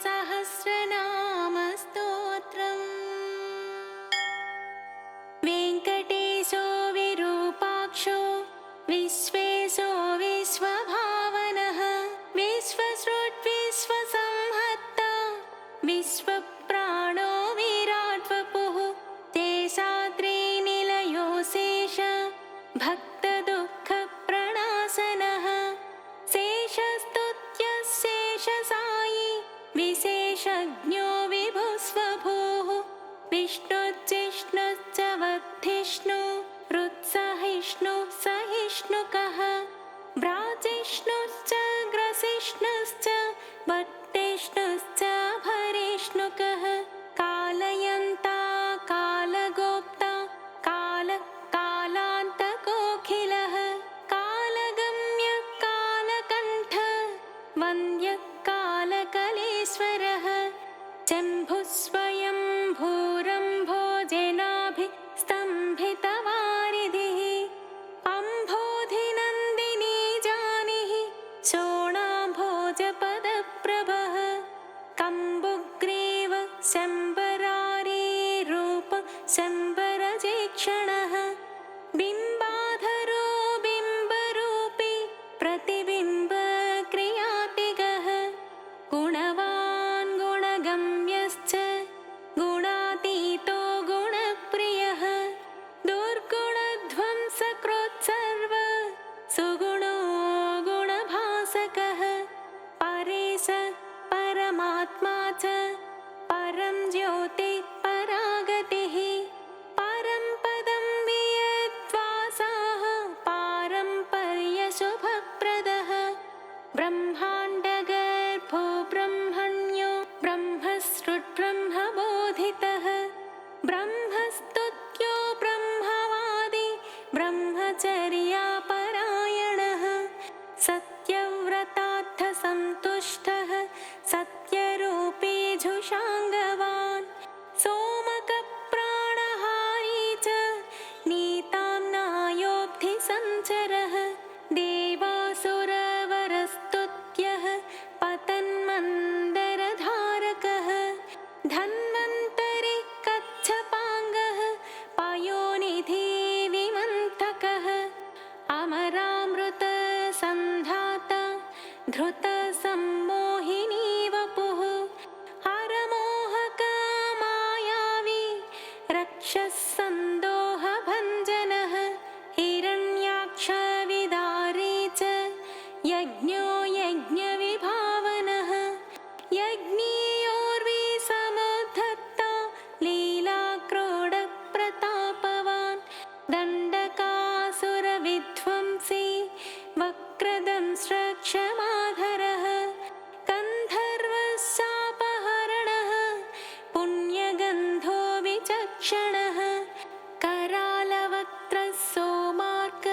सहस्रनामस्तोत्रम्। वेङ्कटेशो विरूपाक्षो विश्वेशो विश्वभावनः विश्वसृट् विश्वसंहर्ता विश्वप्राणो विराट्वपुः शेषाद्रिनिलयो शेष भक्तदुःखप्रणाशनः शेषस्तुत्यः शेषसायी विशेषज्ञो विभुस्वभूः विष्णुश्चिष्णुश्च वद्धिष्णु हृत्सहिष्णुः सहिष्णुकः भ्राजिष्णुश्च ग्रसिष्णुश्च वट्टिष्णुश्च भरिष्णुकः कालयन्ता कालगोप्ता कालान्तकोऽखिलः कालगम्यः कालकण्ठ वन्द्यः कालकलेश्वरः शम्भुस्वयं भूरम्भोजनाभिस्तम्भितवारिधिः अम्भोधिनन्दिनी जानिः शोणाम्भोजपदप्रभः कम्बुग्रीव शम्बरारीरूप शम्बरजेक्षणः बिम्बाधरो बिम्बरूपी प्रतिबिम्बक्रियातिगः गुणवान् गुणगम्यश्च गुणातीतो गुणप्रियः दुर्गुणध्वंसकृत्सर्व सुगुणो गुणभासकः परेश परमात्मा च परं ज्योतिः परागतिः परं पदं वियद्वासाः पारम्पर्यशुभप्रदः ब्रह्माण्डगर्भो ब्रह्मण्यो ब्रह्मसृट्ब्रह्मबोधितः ब्रह्मस्तुत्यो ब्रह्मवादी ब्रह्मचर्यापरायणः सत्यव्रतार्थसन्तुष्टः सत्यरूपी झुषाङ्गवान् सोमकप्राणहारी च नीताम्नायोऽब्धिसञ्चरः देवासुरवरस्तुत्यः पतन्मन्दरधारकः धन्वन्तरिः कच्छपाङ्गः पयोनिधि विमन्थकः अमरामृतसन्धाता धृतसम्मोहिनी वपुः हरमोहकमायावी रक्षःसन्दोहभञ्जनः हिरण्याक्षविदारी च यज्ञो यज्ञविभावनः यज्ञीयोर्विसमुद्धत्ता लीलाक्रोडप्रतापवान् दण्डकासुरविध्वंसी वक्रदंष्ट्रक्षमाधरः गन्धर्वशापहरणः पुण्यगन्धो विचक्षणः करालवक्त्रः सोमार्क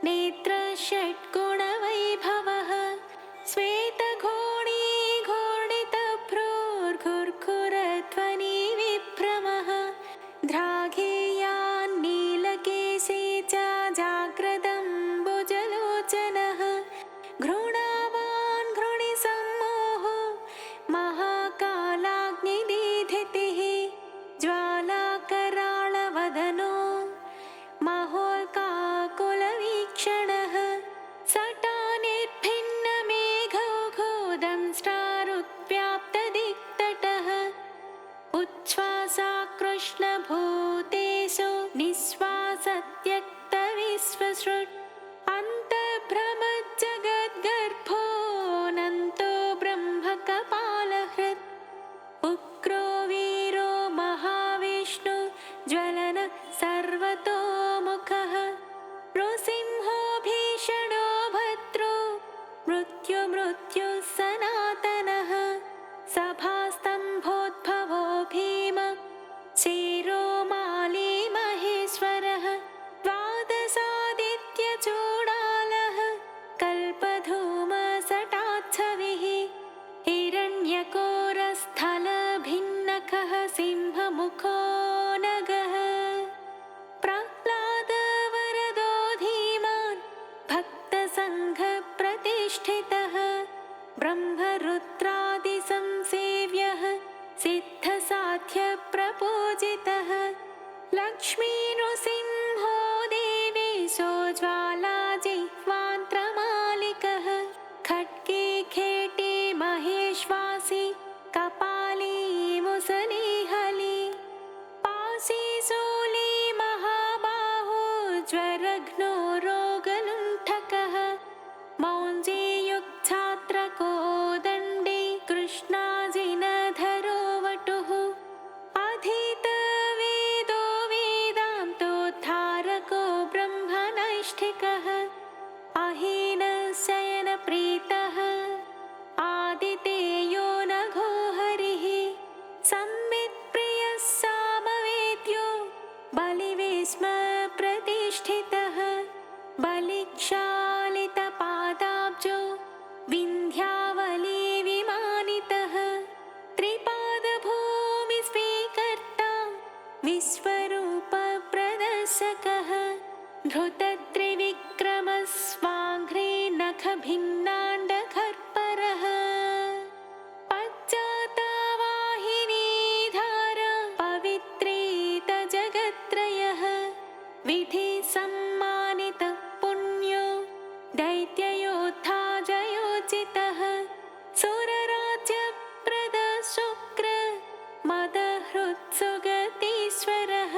नेत्रषट्गुणवैभवः श्वेतघोणी घोडितभ्रूर्घुर्घुरध्वनिविभ्रमः द्राघेयान्नीलकेशी च जाग्रदम्बुजलोचनः घृणावान् घृणिसम्मोहो महाकालाग्निदीधितिः ज्वालाकराळवदनो महोल्काकुलवीक्षणः सटानिर्भिन्नमेघौघोदंष्ट्रारुत्व्याप्तदिक्तटः उच्छ्वासाकृष्णभूतेषु निःश्वासत्यक्तविश्वसृट् अन्तर्भ्रमज्जगद्गर्भोऽनन्तो ब्रह्मकपालहृत् उग्रो वीरो महाविष्णु ज्वलन सर्वतोमुखः नृसिंहो भीषणो भद्रो मृत्युः सनातनः सभास्तम्भोद्भवो भीम क्षीरोमाली महेश्वरः द्वादशादित्यचूडालः कल्पधूमसटाच्छविः हिरण्यकोरस्थलभिन्नकः सिंहमुखो नगः प्रह्लादवरदो धीमान् भक्तसङ्घप्रतिष्ठितः ब्रह्मरुद्रादिसंसेव्यः सिद्धसाध्यप्रपूजितः लक्ष्मीनृसिंहो देवेशो ज्वालाजिह्वान्त्रमालिकः खड्गे खेटे महेश्वासी कपाली मुसलिहली पाशी शूली महाबाहो ज्वरघ्नो रोगलुण्ठकः मौञ्जीयुक्छात्रको दण्डी कृष्णाजिनधरो वटुः अधीतवेदो वेदान्तोद्धारको ब्रह्मनैष्ठिकः अहीनशयनप्रीतः आदितेयो नघो हरिः संवित्प्रियः सामवेद्यो बलिवेश्मप्रतिष्ठितः बलिक्षालितपादाब्जो विन्ध्यावली विमानितः त्रिपादभूमिस्वीकर्ता विश्वरूपप्रदर्शकः धृतत्रिविक्रमस्वाङ्घ्रे नखभिन्नाण्डखर्परः पश्चात्वाहिनीधारा पवित्रेतजगत्त्रयः विधिसम्मानितः पुण्यो दैत्ययोद्धा जयोचितः सुरराज्यप्रदः शुक्र मदहृत्सुगतीश्वरः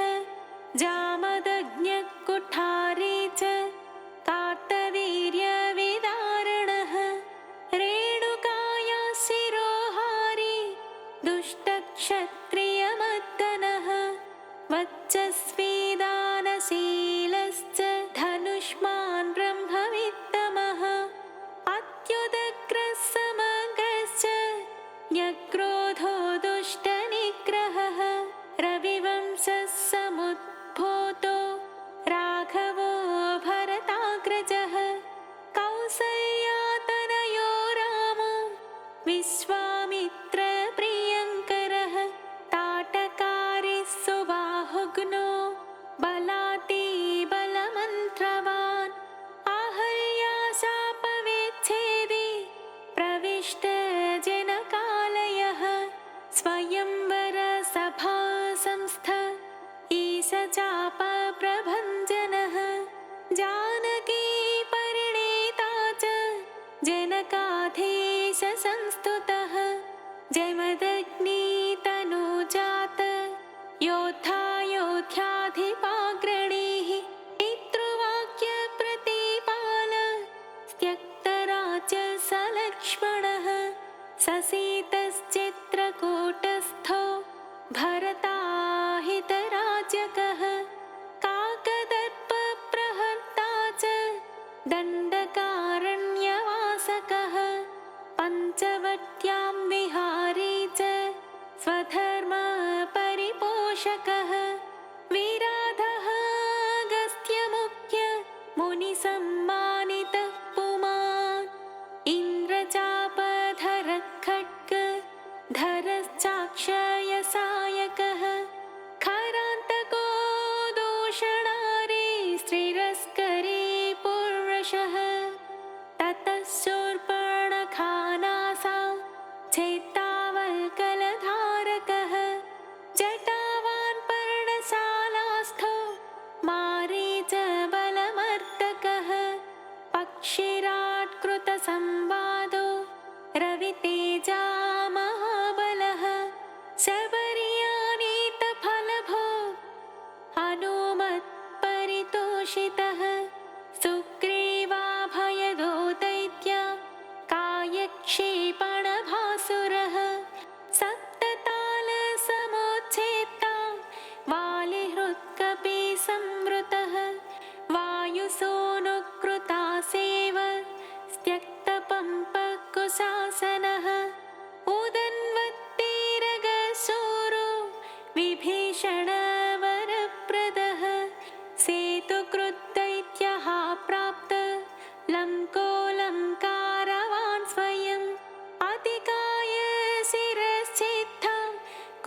जामदग्न्यकुठारे च कार्तवीर्यविदारणः रेणुकाया शिरोहारी दुष्टक्षत्रियमर्दनः वच्चस्वी दानशीलश्च धनुष्मान् ब्रह्मवित्तमः अत्युदग्रः समग्रश्च न्यक्रोधो दुष्टनिग्रहः रविवंशः समुद्भूतो राघवो भरताग्रजः कौसल्यातनयो रामो विश्वामित्रप्रियङ्करः ताटकारिः सुबाहुघ्नो बलातिबलमन्त्रवान् आहल्याशापविच्छेदी प्रविष्टजनकालयः स्वयंवरसभा संस्थ ईशचापप्रभञ्जनः जानकी परिणीता च जनकाधीशसंस्तुतः जमदग्नितनुजात योद्धा योध्याधिपाग्रणीः पितृवाक्यप्रतिपाल त्यक्तराजसलक्ष्मणः ससीतश्चित्रकूटस्थो भरताहितराजकः काकदर्पप्रहर्ता च दण्डकारण्यवासकः पञ्चवट्यां विहारी च स्वधर्मपरिपोषकः विराधः अगस्त्यमुख्य मुनिसम्मानितः पुमान् इन्द्रचापधरः खड्ग धरश्चाक्षयसायकः खरान्तको दूषणारे स्त्रिरस्करे पूर्वशः ततः शूर्पणखानासा चेतावल्कलधारकः जटावान् पर्णशालास्थो मारीचबलमर्दकः पक्षिराट्कृतसंवादो रवितेजा महाबलः शबर्यानीतफलभो हनुमत्परितोषितः सुग्रीवाभयदो दैत्य कायक्षेपणभासुरः सप्ततालसमुच्छेत्ता वालिहृत्कपिसंवृतः वायुसूनुकृतासेव त्यक्तपम्पकुशासनः उदन्वत्तिरगशूरो विभीषणवरप्रदः सेतुकृद्दैत्यः प्राप्त लङ्कोलङ्कारवान् स्वयम् अतिकाय शिरश्चेत्था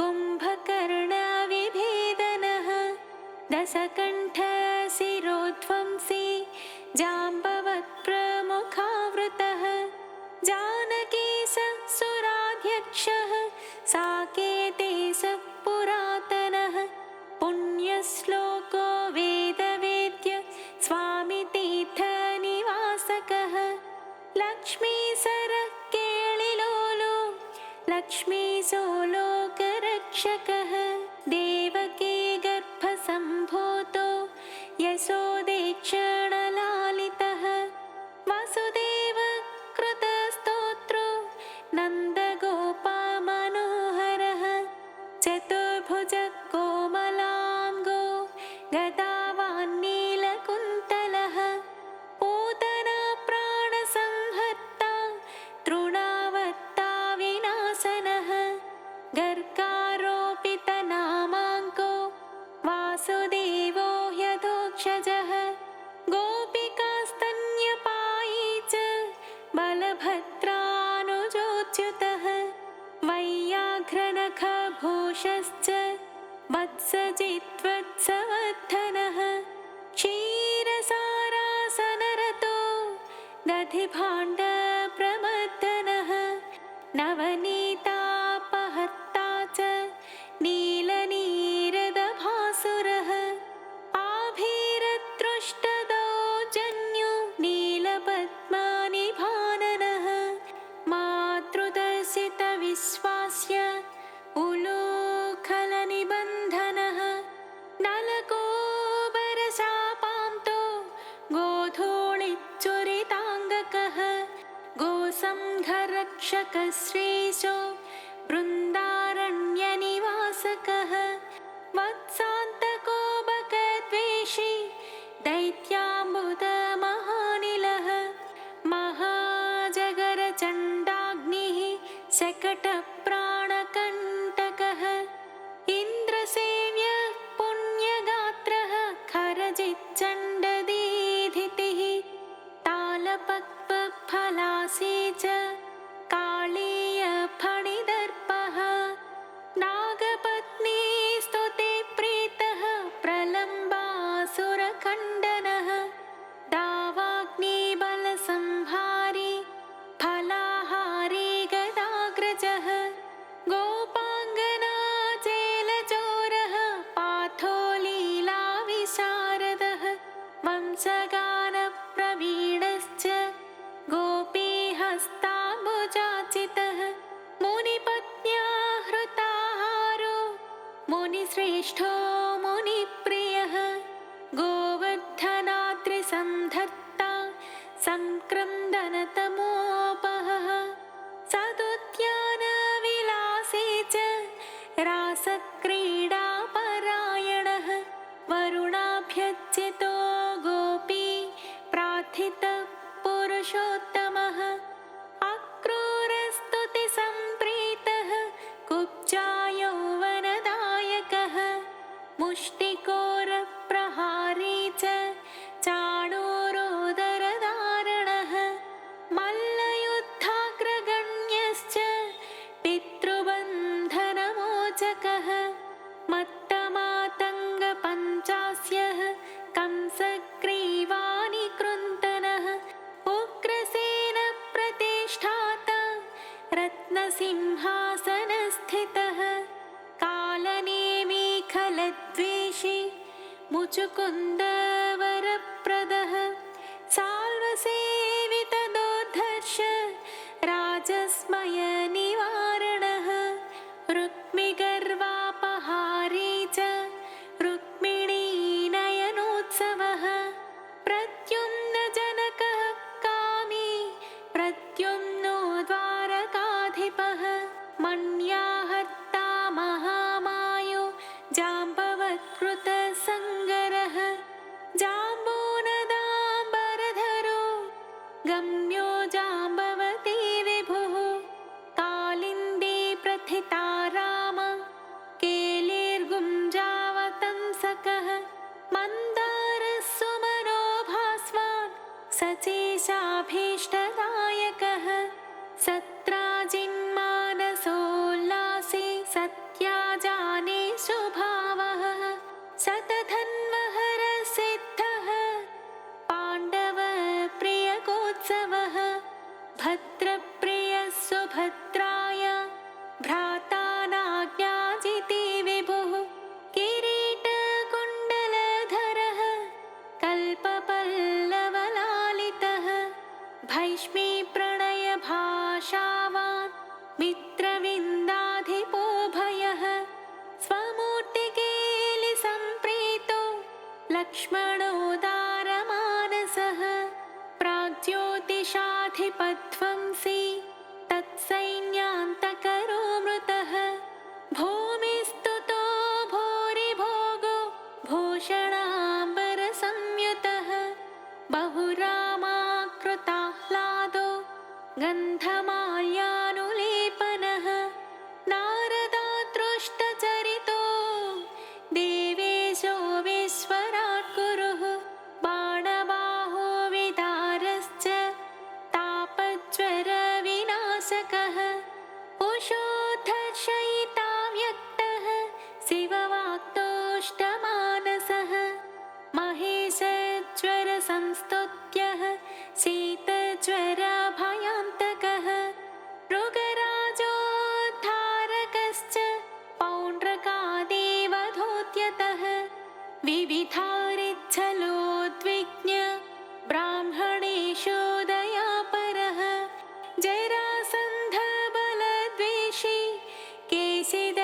कुम्भकर्णविभेदनः दशकण्ठशिरोध्वंसी जाम्बवत्प्रमुखावृतः जानकी लक्ष्मी सरः केळिलोलो लक्ष्मी सोलोकरक्षकः देवकी गर्भसम्भूतो यशोदेक्षणलालितः वासुदेव कृतस्तोत्रो नन्दगोपमनोहरः चतुर्भुज कोमलाङ्गो गदावान् नीलकुन्तलः पूतना प्राणसंहर्ता तृणावर्ता विनाशनः गर्गारोपितनामाङ्को वासुदेवो ह्यधोक्षजः गोपिकास्तन्यपायी च बलभद्रानुजोच्युतः वैयाघ्रनखभूषश्च वत्सजित्वत्सवर्धनः क्षीरसारासनरतो दधिभाण्डप्रमर्दनः नवनीतापहर्ता च नीलनीरदभासुरः आभीरदृष्टदौजन्यो नीलपद्मनिभाननः मातृदर्शितविश्वास्य उलूखलनिबन्धनः नलकोबरशापान्तो गोधूलिचुरिताङ्गकः गोसंघरक्षकश्रीशो बृन्दारण्यनिवासकः वत्सान्तकोबकद्वेषी दैत्याम्बुदमहानिलः महाजगरचण्डाग्निः शकटप्राणकण्टकः इन्द्रसेव्यः पुण्यगात्रः खरजिच्चण्डदीधितिः तालपक्वफलासी च कालीयफणिदर्पः नागपत्नी स्तुते प्रीतः प्रलम्बासुरखण्डनः दावाग्निबलसंहारी फलाहारी गदाग्रजः गोपाङ्गनाचेलचोरः पार्थो लीलाविशारदः वंशगानप्रवीणश्च गोपीहस्ताम्बुजाचितः मुनिपत्न्या हृताहारो मुनिश्रेष्ठो मुनिप्रियः गोवर्धनाद्रिसन्धत्ता संक्रन्दनतमोपहः सदुद्यानविलासी च रासक्रीडापरायणः वरुणाभ्यर्चितो गोपी प्रार्थितः पुरुषोत्तमः अक्रूरस्तुतिसम्प्रीतः कुब्जायौवनदायकः मुष्टिकोरप्रहारी च चाणूरोदरधारणः मल्लयुद्धाग्रगण्यश्च पितृबन्धनमोचकः मत्तमातङ्गपञ्चास्यः कंसग्रीवानिकृन्तनः उग्रसेनप्रतिष्ठाता रत्नसिंहासनस्थितः कालनेमिखलद्वेषी मुचुकुन्दवरप्रदः साल्वसेवितदोर्धर्ष राजस्मयनिवारणः रुक्मिगर्वापहारी च रुक्मिणीनयनोत्सवः प्रद्युम्नजनकः कामी प्रद्युम्नो द्वारकाधिपः मण्याहर्ता महामायो जाम्बवत्कृतसङ्गरः जाम्बूनदाम्बरधरो गम्यो जाम्बवती विभुः कालिन्दी प्रथिता राम केलिर्गुञ्जावतंसकः मन्दारसुमनोभास्वान् सचेशाभीष्टदायकः सत्राजिन्मानसोल्लासी सत्याजाने स्वभावः शतधन्वहरसिद्धः पाण्डवप्रियकोत्सवः भद्रप्रियः सुभद्राय भ्रातानाज्ञाजिति विभुः किरीटकुण्डलधरः कल्पपल्लवलालितः भैष्मीप्रण मित्रविन्दाधिपो भयः स्वमूर्तिकेलिसम्प्रीतो लक्ष्मणोदारमानसः प्राग्ज्योतिषाधिपध्वंसी तत्सैन्यान्तकरो मृतः भूमिस्तुतो भूरिभोगो भूषणाम्बरसंयुतः बहुरामाकृताह्लादो गन्धमाल्यानुलेपनः नारदादृष्टचरितो देवेशो विश्वराट् गुरुः बाणबाहो विदारश्च तापज्वरविनाशकः उषोद्धर्षयिता व्यक्तः शिववाक्तोष्टमानसः महेशज्वरसंस्तुत्यः शीतज्वरभयान्तकः मृगराजोद्धारकश्च पौण्ड्रकादेवधूत्यतः विविधारिच्छलोद्विग्न ब्राह्मणेषु दयापरः जरासन्धबलद्वेषी केशिदैत्यभयङ्करः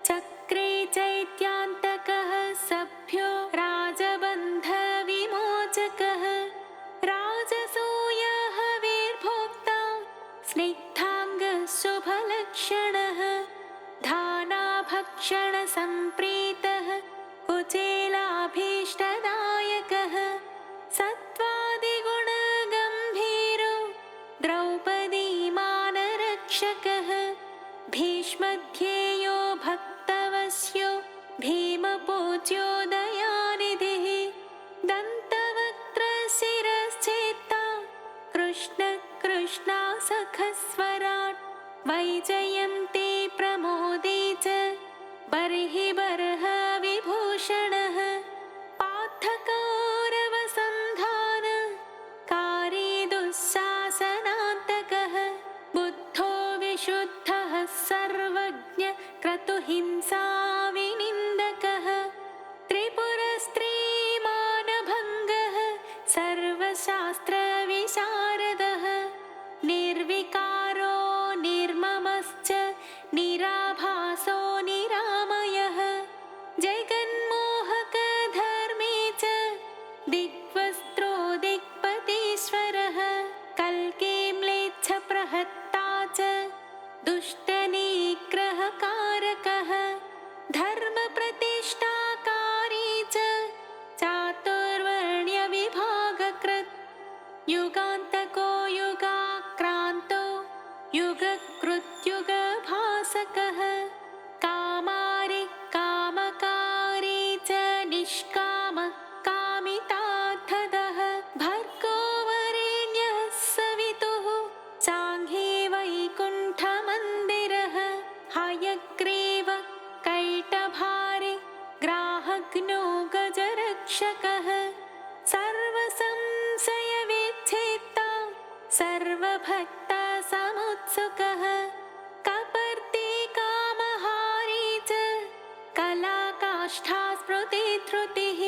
चक्रे चैत्यान्तकः सभ्यो राजबन्धविमोचकः राजसूयहविर्भोक्ता स्निग्धाङ्गशुभलक्षणः धानाभक्षणसम्प्रीतः कुचेलाभीष्टदायकः सत्त्वादिगुणगम्भीरो द्रौपदीमानरक्षकः भीष्मध्येयो भक्तवश्यो भीमपूज्यो दयानिधिः दन्तवक्त्रशिरश्चेत्ता कृष्णकृष्णासखस्वराट् वैजयन्ती प्रमोदे च बर्हिबर्हविभूषणः पार्थकौरवसन्धानकारी दुःशासनान्तकः बुद्धो विशुद्धः सर्वज्ञ क्रतुहिंसाविनिन्दकः त्रिपुरस्त्रीमानभङ्गः सर्वशास्त्रविशारदः निर्विकारो निर्ममश्च निराभासो निरामयः जगन्मोहकधर्मे च दिग्वस्त्रो दिक्पतीश्वरः कल्के म्लेच्छप्रहत्ता च दुष्टनिग्रहकारकः धर्मप्रतिष्ठाकारी च चातुर्वर्ण्यविभागकृत् युगान्तको युगाक्रान्तो युगकृत्युगभासकः कामारि कामकारी च निष्काम कामितार्थदः भर्गो वरेण्यः सवितुः साङ्घे वैकुण्ठमन्दिरः हयग्रीव कैटभारि ग्राहग्नो गजरक्षकः सर्वसंशयविच्छेत्ता सर्वभक्तसमुत्सुकः कपर्दी कामहारी च कलाकाष्ठा स्मृतिधृतिः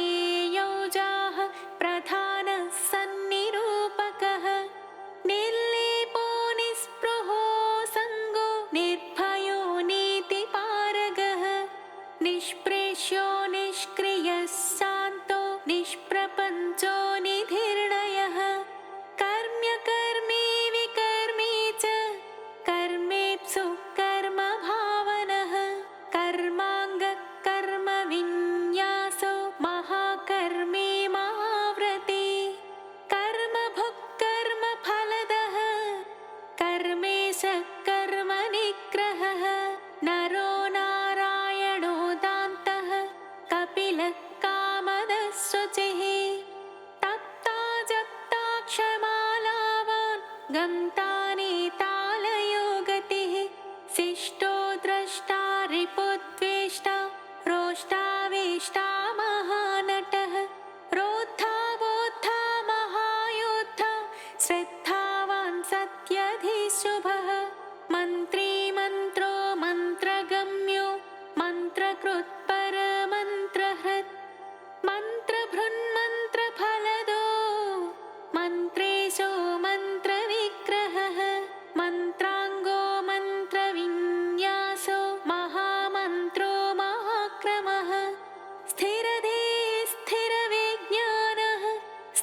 अनादिरप्रमेयौजाः प्रधानः सन्निरूपकः निर्लेपो निःस्पृहो सङ्गो निर्भयो नीतिपारगः निष्प्रेष्यो निष्क्रियः शान्तो निष्प्रपञ्चो निधिर्णयः कर्म्यकर्मी विकर्मी च कर्मेप्सु कर्मभावनः कर्माङ्गकर्मविन्यासो महाकर्मी महाव्रती कर्मभुक् कर्मफलदः कर्मेशः कर्मनिग्रहः नरो नारायणो दान्तः कपिलः कामदः शुचिः तप्ता जप्ता क्षमालावान् गन्तानेतालयो गतिः शिष्टो द्रष्टा रिपुद्वेष्टा रोष्टावेष्टा महानटः रोद्धा बोद्धा महायोद्धा श्रद्धावान् सत्यधिशुभः मन्त्री मन्त्रो मन्त्रगम्यो मन्त्रकृत्परमन्त्रहृत् मन्त्रभृन्मन्त्रफलदो मन्त्रेश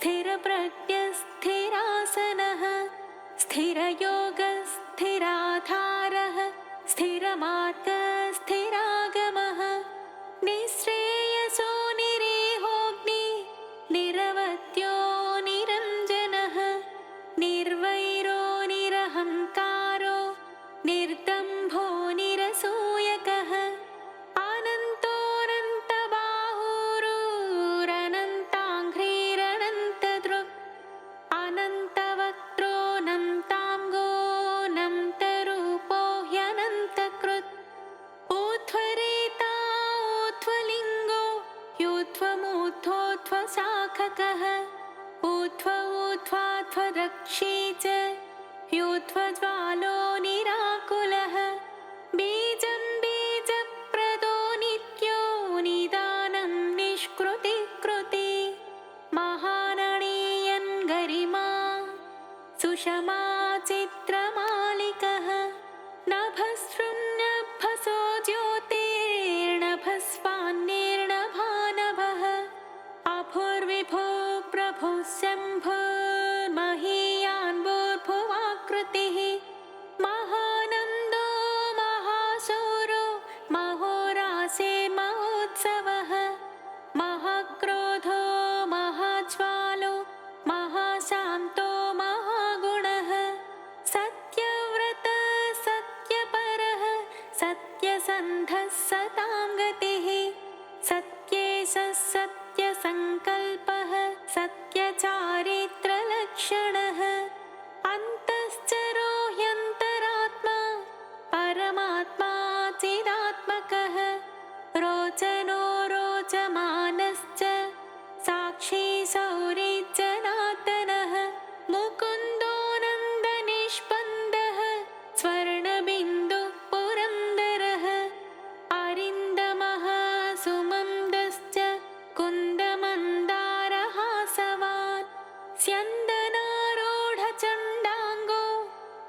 स्थिरप्रज्ञस्थिरासनः स्थिरयोगस्थिराधारः स्थिरमार्गस्थिरागमः निःश्रेयसो निरीहोऽग्नि निरवत्यो निरञ्जनः निर्वैरो निरहङ्कारो निर्दम्भो निरसूयकः अनन्तोऽनन्तबाहुरुरनन्ताङ्घ्रिरनन्तदृक् अनन्तवक्त्रोऽनन्ताङ्गो नन्तरूपो ह्यनन्तकृत् ऊर्ध्वरेता ऊर्ध्वलिङ्गो यूध्वमूर्ध्वोऽध्वशाखकः ऊर्ध्वोऽध्वाध्वरक्षी च यूध्वज्वालो निराकुलः बीजं बीजप्रदो नित्यो निदानं निष्कृतिकृति महानणीयन् गरिमा सुषमा चित्रमालिकः नभस्सृन्नभसो ज्योतिर्नभस्वान्निर्नभानभः अभुर्विभो प्रभुः शम्भुर्महीयान्भुर्भुवाकृतिः महानन्दो महाशूरो महोरासेर्महोत्सवः महाक्रोधो महाज्वालो महाशान्तो महागुणः सत्यव्रतः सत्यपरः सत्यसन्धः सतां गतिः सत्येशः सत्यसङ्कल्पः सत्यचारित्रलक्षणः अन्तश्चरो ह्यन्तरात्मा परमात्मा चिदात्मकः रोचनो रोचमानश्च साक्षी सौरिजनार्दनः मुकुन्दो नन्दनिष्पन्दः स्वर्णबिन्दुः पुरन्दरः अरिन्दमः सुमन्दश्च कुन्दमन्दारहासवान् स्यन्दनारूढचण्डाङ्गो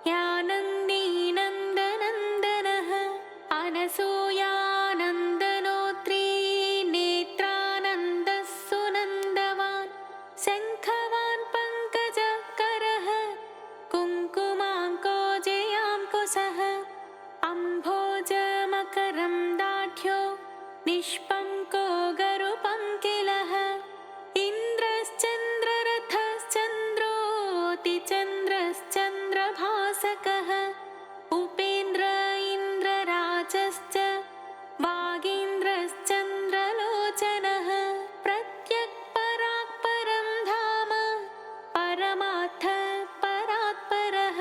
ह्यानन्दीनन्दनन्दनः अनसूयानन्दनोत्री नेत्रानन्दः सुनन्दवान् शङ्खवान् पङ्कजकरः कुङ्कुमाङ्को जयाङ्कुशः अम्भोजमकरन्दाढ्यो निष्पङ्को गरुपङ्किलः इन्द्रश्चन्द्ररथश्चन्द्रोऽतिचन्द्रश्चन्द्रभासकः उपेन्द्र इन्द्रराजश्च वागीन्द्रश्चन्द्रलोचनः प्रत्यक्पराक्परं धाम परमार्थः परात्परः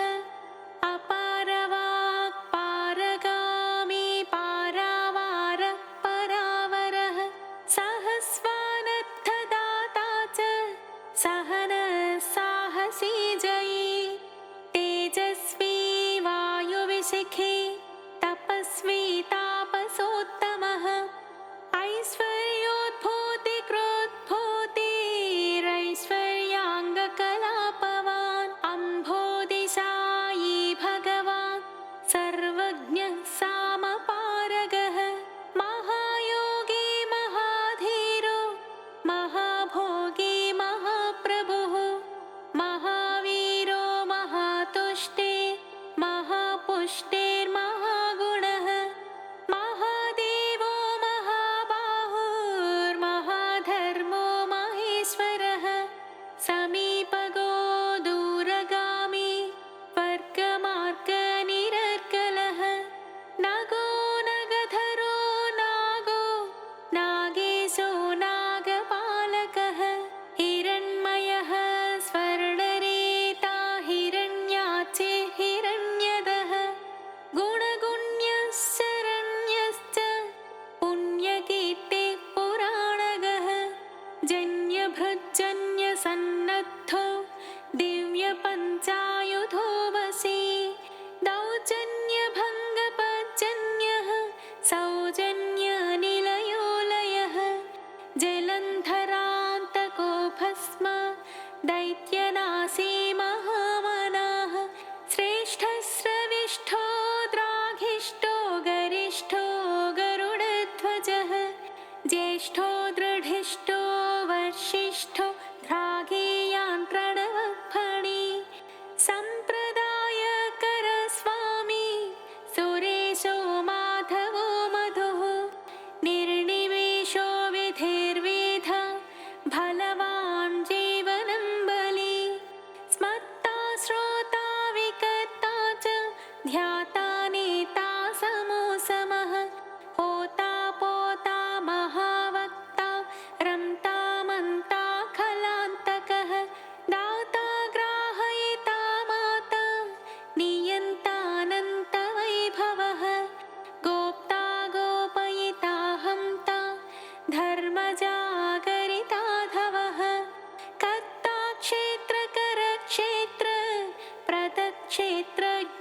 अपारवाक् पारगामी पारावारः परावरः सहस्वानर्थदाता च सहनः साहसी जयी तेजस्वी वायुविशिखी तपस्वी तापसोत्तमः ऐश्वर्योद्भूतिकृद्भूतिरैश्वर्याङ्गकलापवान् अम्भोदिशायी भगवान् सर्वज्ञः सामपारगः महायोगी महाधीरो महाभोगी महाप्रभुः महावीर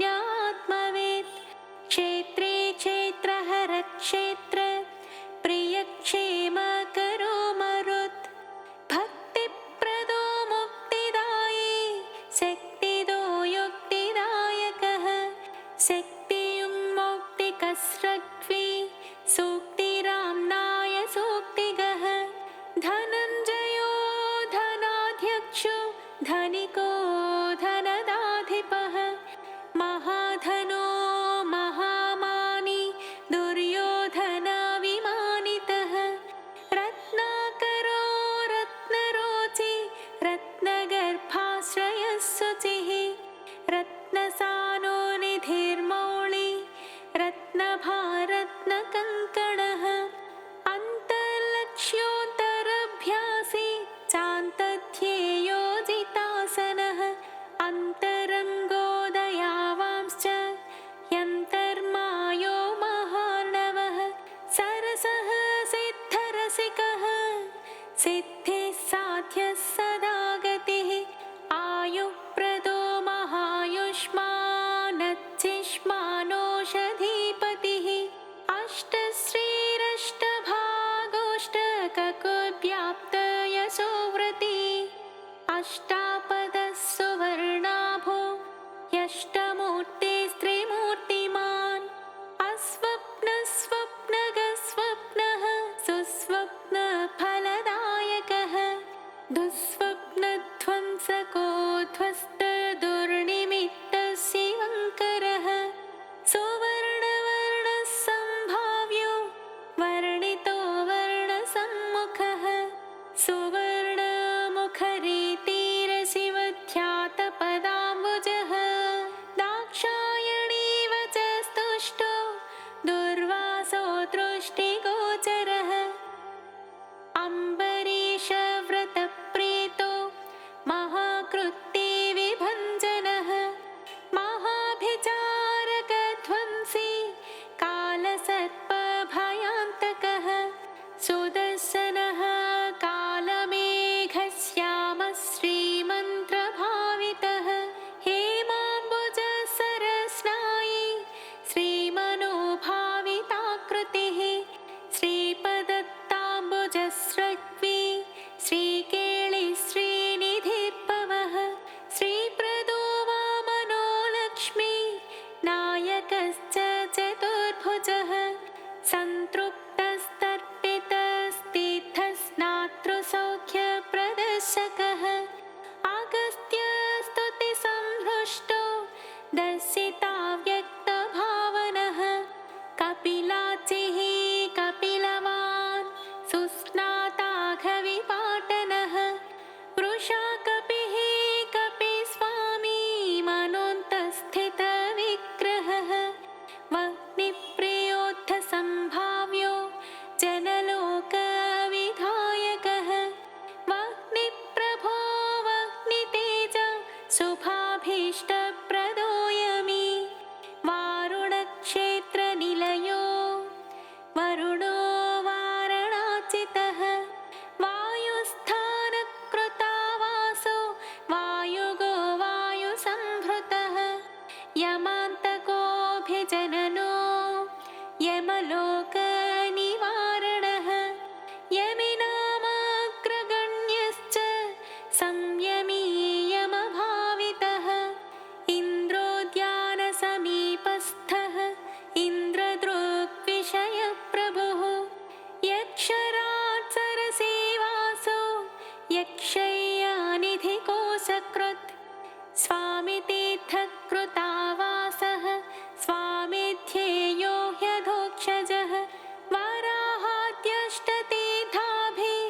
क्षेत्रज्ञात्मवेत् क्षेत्रे क्षेत्रहरक्षेत्र प्रियक्षेमकरो मरुत् भक्तिप्रदो मुक्तिदायी शक्तिदो युक्तिदायकः शक्तियुङ्मुक्तिकस्रग्वी सूक्तिराम्नाय सूक्तिगः धनञ्जयो धनाध्यक्षो धनिको धनदाधिपः महाधनो महामानी दुर्योधनविमानितः रत्नाकरो रत्नरोचि रत्नगर्भाश्रयशुचिः रत्नसानो निधिर्मौळि रत्नभारत्नकङ्कणः अन्तर्लक्ष्योत्तरभ्यासी चान्तध्येयोजितासनः अन्तरङ्गोदयावांश्च यन्तर्मायो महार्णवः सरसः सिद्धरसिकः सिद्धिः साध्यः सदा गतिः आयुप्रदो महायुष्मानच्चिष्मानोषधीपतिः अष्टश्रीरष्टभागोष्टककुव्याप्तयशोव्रती अष्टापदः सुवर्णाभो यष्टमूर्तिस्त्रिमूर्तिमान् अस्वप्नस्वप्नगस्वप्नः सुस्वप्नफलदायकः दुःस्वप्नध्वंसको ध्वस्तदुर्निमित्तशिवङ्करः सुवर्णवर्णसम्भाव्यो वर्णितो वर्णसम्मुखः सुवर्णमुखरीतिरशिवध्यातपदाम्बुजः दाक्षायणीव च स्तुष्टो दुर्वासो दृष्टिगोचरः अम्बरीषव्रतप्रीतो महाकृत्ते विभञ्जनः महाभिचारकध्वंसी कालसर्पभयान्तकः सुदर्शनः कालमेघश्यामः श्रीमन्त्रभावितः हेमाम्बुजसरस्नायी श्रीमनोभाविताकृतिः श्रीपदत्ताम्बुजस्रग्वी श्रीकेळि श्रीनिधिर्भवः श्रीप्रदो वामनो लक्ष्मी नायकश्च चतुर्भुजः सन्तृप्तस्तर्पितस्तीर्थस्नातृसौख्यप्रदर्शकः अगस्त्यस्तुतिसंहृष्टो दर्शिताव्यक्तभावनः कपिलाचिः कपिलवान् सुस्नाताघविपाटनः वृषाकपिः कपिस्वामी मनोन्तस्थितविग्रहः वह्निप्रियोत्थसम्भाव्यो जनलोकविधायकः वह्निप्रभो वह्नितेज शुभाभीष्टप्रदोऽयमी वारुणक्षेत्रनिलयो वरुणो वारणाचितः वायुस्थानकृतावासो वायुगो वायुसंभृतः यमान्तकोऽभिजननो यमलोकनिवारणः यमिनामग्रगण्यश्च संयमी यमभावितः इन्द्रोद्यानसमीपस्थः इन्द्रदृग्विषयप्रभुः यक्षराट्सरसीवासो यक्षय्यानिधिकोशकृत् स्वामितीर्थकृतावासः स्वामिध्येयो ह्यधोक्षजः वराहाद्यष्टतीर्थाभिः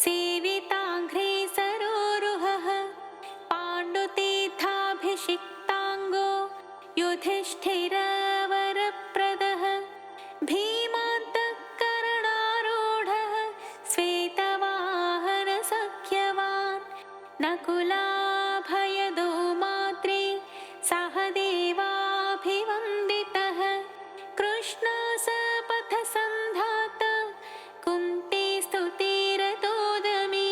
सेविताङ्घ्रि सरोरुहः पाण्डुतीर्थाभिषिक्ताङ्गो युधिष्ठिरवरप्रदः भीमान्तःकरणारूढः श्वेतवाहनसख्यवान् नकुलाभयदो मात्रे सहदेवाभिवन्दितः कृष्णसपथसन्धाता कुन्तीस्तुतिरतोदमी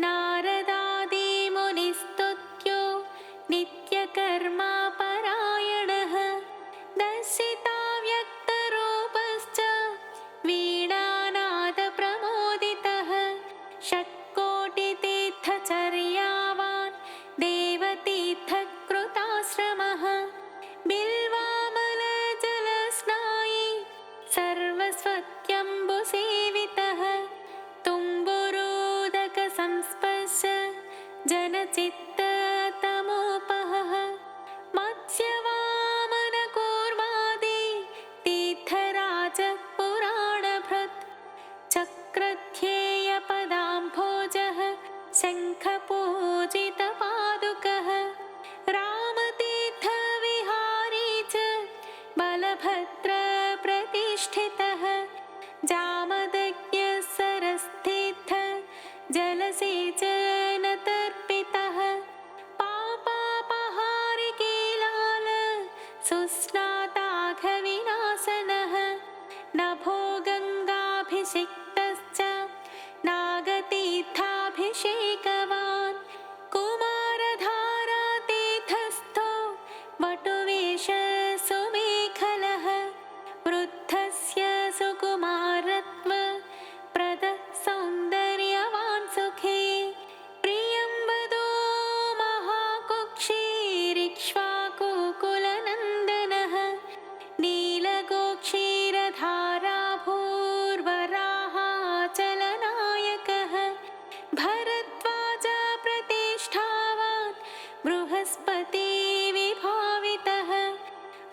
नारदादिमुनिस्तुत्यो नित्यकर्मा चित्ततमोपहः मत्स्यवामनकूर्मादि तीर्थराजः पुराणभृत् चक्रध्येयपदाम्भोजः शङ्खपूजितपादुकः रामतीर्थविहारी च बलभद्रप्रतिष्ठितः जामदग्न्यः सरस्तीर्थ जलसेचनतर्पितः पापापहारिकीलाल सुस्नाताघविनाशनः नभो गङ्गाभिषिक्तश्च नागतीर्थाभिषेकवान् कुमारधारातीर्थस्थो वटुवेषसुमेखलः वृद्धस्य सुकुमारत्व प्रदः सौन्दर्यवान् सुखे प्रियं वदो महाकुक्षीरिक्ष्वाकुकुलनन्दनः नीलगोक्षीरधाराभूर्वराहाचलनायकः भरद्वाजप्रतिष्ठावान् बृहस्पतिविभावितः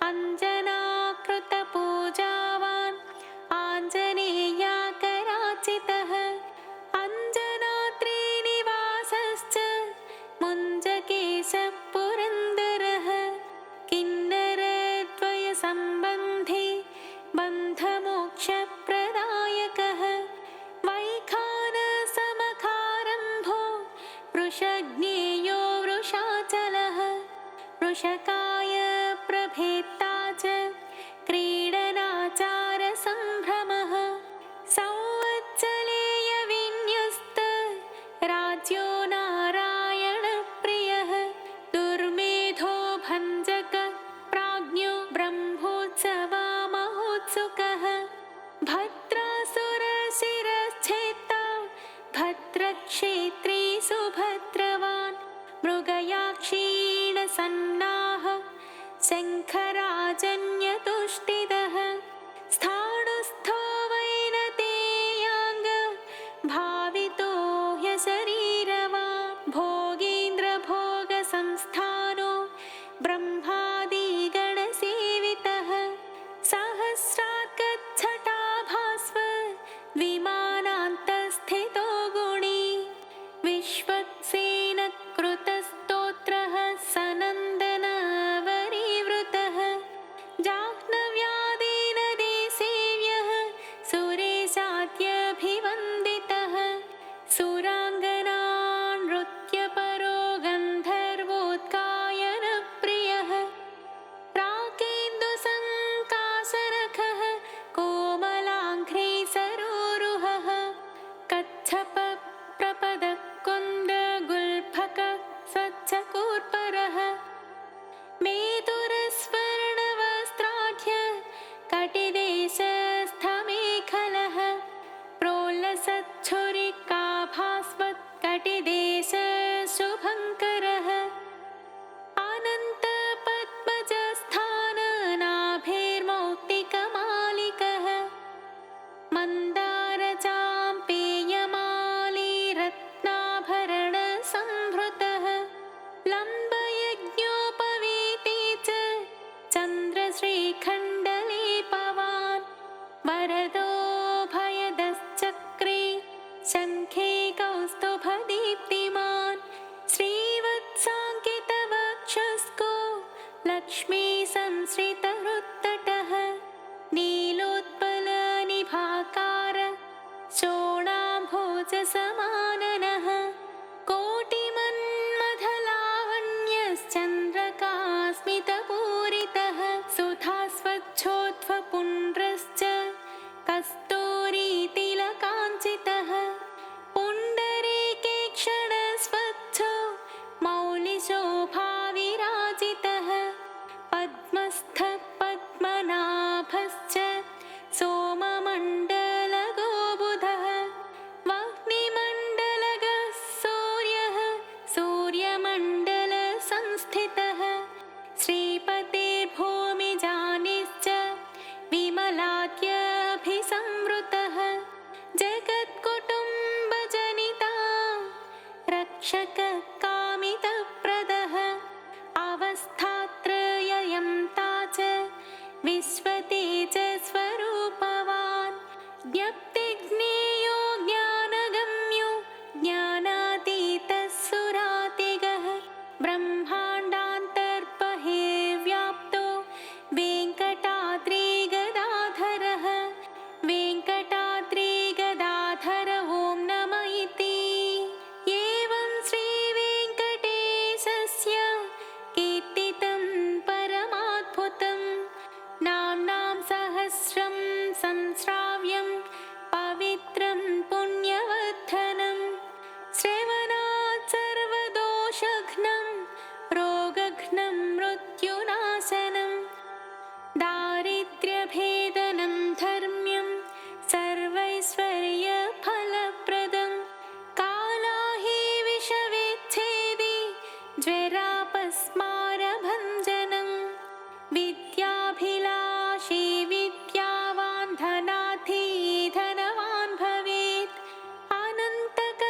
अञ्जनाकृतपूजावान् आञ्जनेयाकराचितः अञ्जनाद्रिनिवासश्च मुञ्जकेशपुरन्दरः किन्नरद्वयसम्बन्धी बन्धमोक्षप्रदायकः वैखानसमखारम्भो वृषज्ञेयो वृषाचलः वृषकाय प्रभेत्ता च क्रीडनाचारसम्भ्रमः संवत्सलेयविन्यस्त राज्यो नारायणप्रियः दुर्मेधो भञ्जक प्राज्ञो ब्रह्मोत्सवमहोत्सुकः भद्रासुरशिरश्छेत्ता भद्रक्षेत्री सुभद्रवान् मृगयाक्षीणसन्नाह शङ्खराजन्यतुष्टितः स्थाणुस्थो वैनतेयाङ्ग भावितो ह्यशरीरवान् भोगीन्द्रभोगसंस्थानो ब्रह्मादिगणसेवितः सहस्रार्कच्छटाभास्व विमानान्तस्थितो गुणी विश्वक्सेनकृतस्तोत्रः सनन्दनवरीवृतः जाह्नव्यादीनदेसेव्यः सुरेशाद्यभिवन्दितः सुराङ्गनानृत्यपरो गन्धर्वोत्कायनप्रियः राकेन्दुसङ्काशनखः कोमलाङ्घ्रि सरोरुहः कच्छपप्रपदकुन्दगुल्फकः स्वच्छकूर्परः मेदुरस्वर्णवस्त्राढ्य कटिदेशस्थमेखलः प्रोल्लसच्छुरिकाभास्वत्कटिदेशशुभङ्करः अनन्तपद्मजस्थाननाभिर्मौक्तिकमालिकः मन्दारचाम्पेयमालीरत्नाभरणसम्भृतः लम्बयज्ञोपवीते च चन्द्रश्रीखण्डलेपवान् वरदो भयदश्चक्रे शङ्खे कौस्तुभदीप्तिमान् श्रीवत्साङ्कितवक्षस्को लक्ष्मीसंश्रितहृत्तटः नीलोत्पलनिभाकार शोणाम्भोजसमाननः कोटिमन्मथलावण्यश्चन्द्रकास्मितपूरितः सुधास्वच्छोत्वपुण्ड्रश्च कस्तूरीतिलकाञ्चितः पुण्डरीकेक्षणस्वच्छो मौलिशोभाविराजितः पद्मस्थः पद्मनाभश्च सोममण्डलगोबुधः वह्निमण्डलगः सूर्यः सूर्यमण्डलसंस्थितः श्रीपतिः शघ्नं रोगघ्नं मृत्युनाशनं दारिद्र्यभेदनं धर्म्यं सर्वैश्वर्यफलप्रदं कालाहि विषविच्छेदि ज्वरापस्मारभञ्जनं विद्याभिलाषी विद्यावान् धनार्थी धनवान् भवेत्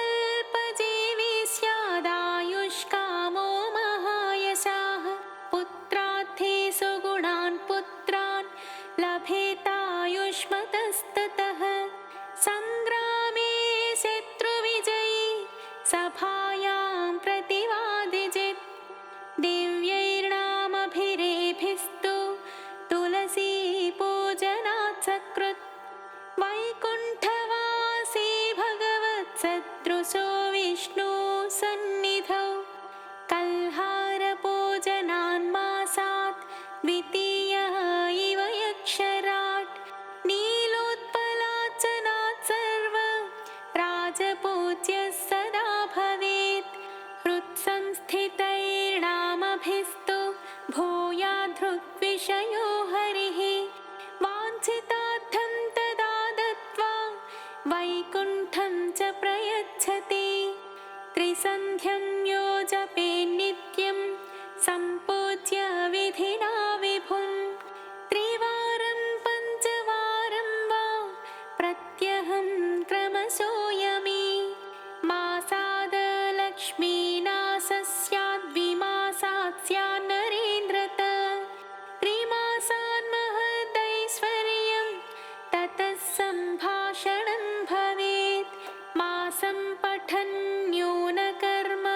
अनन्तकल्पजीवी स्यादायुष्कामो महायशाः पुत्रार्थे सुगुणान् पुत्रान् लभेतायुष्मतस्ततः सङ्ग्रामे शत्रुविजयी सभायां प्रतिवादिजित् दिव्यैर्नामभिरेभिस्तु तुलसी पूजनात् सकृत् वैकुण्ठवासी भगवत्सदृशो विष्णु सन्निधौ कल्हारपूजनान्मासात् द्वितीयः इव यक्षराट् नीलोत्पलार्चनात् सर्व राजपूज्यः सदा भवेत् हृत्संस्थितैर्नामभिस्तु भूयाद्धृग्विषयो हरिः वाञ्छितार्थं तदा दत्त्वा वैकुण्ठं च प्रयच्छति त्रिसन्ध्यं यो जपेन्नित्यं सम्पूज्य विधिना विभुं त्रिवारं पञ्चवारं वा प्रत्यहं क्रमशो यमी मासादलक्ष्मीनाशः स्याद्विमासात् स्यान्नरेन्द्रत त्रिमासान् महदैश्वर्यं ततः सम्भाषणं भवेत् मासं पठन्न्यूनकर्म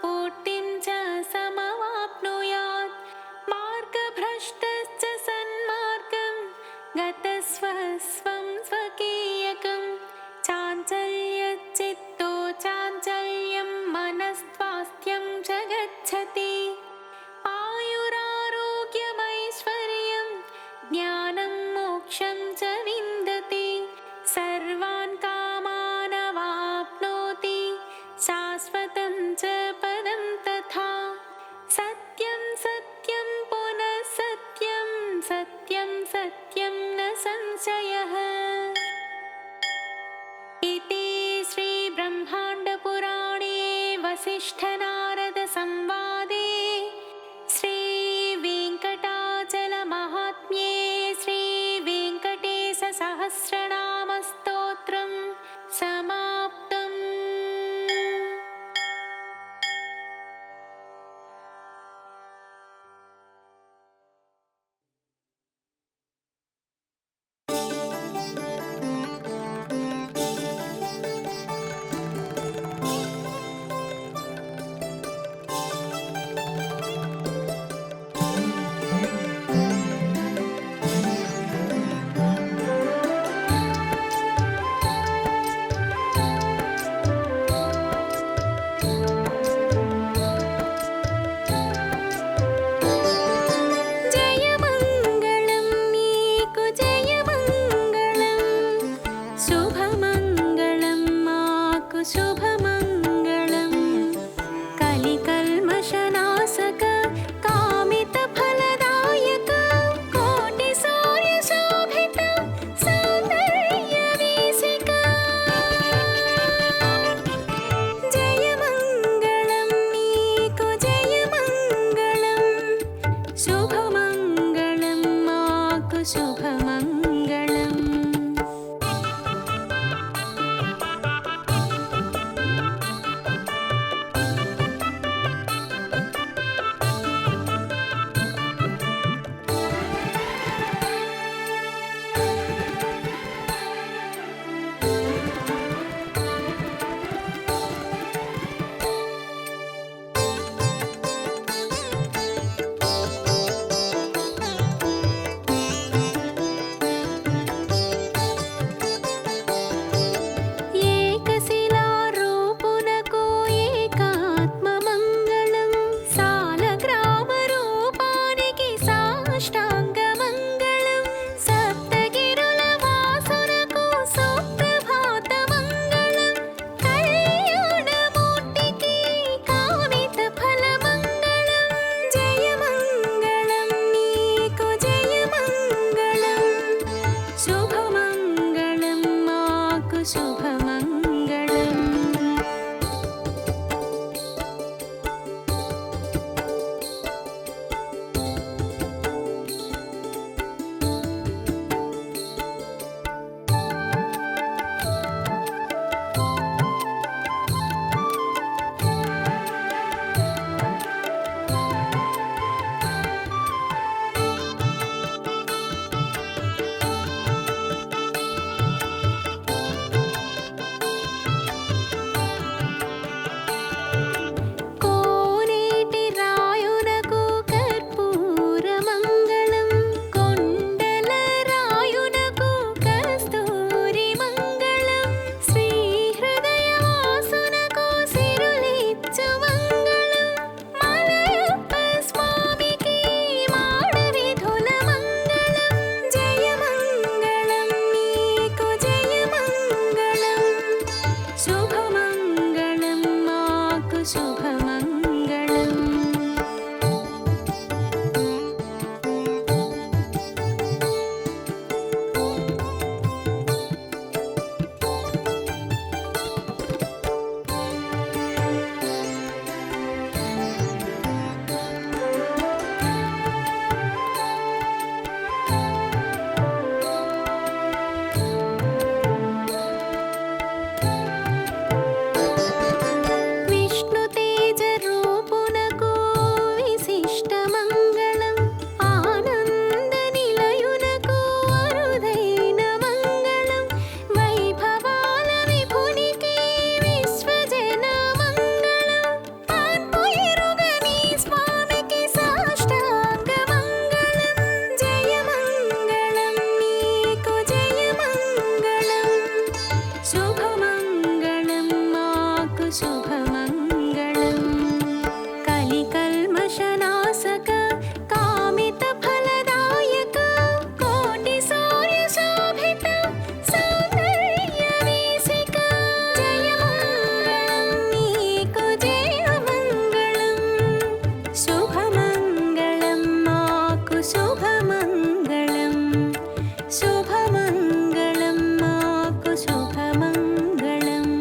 पूर्तिं च समवाप्नुयात् मार्गभ्रष्टश्च सन्मार्गं गतस्वस्वं स्वकीयकं चाञ्चल्यचित्तो चाञ्चल्यं मनस्त्वास्थ्यं च गच्छति आयुरारोग्यमैश्वर्यं ज्ञानं मोक्षं च विन्दति सर्वान् कामानवाप्नोति शाश्वतं च पदं तथा सत्यं सत्यं पुनः सत्यं सत्यं सत्यं न संशयः इति श्रीब्रह्माण्डपुराणे वसिष्ठनारदसंवादे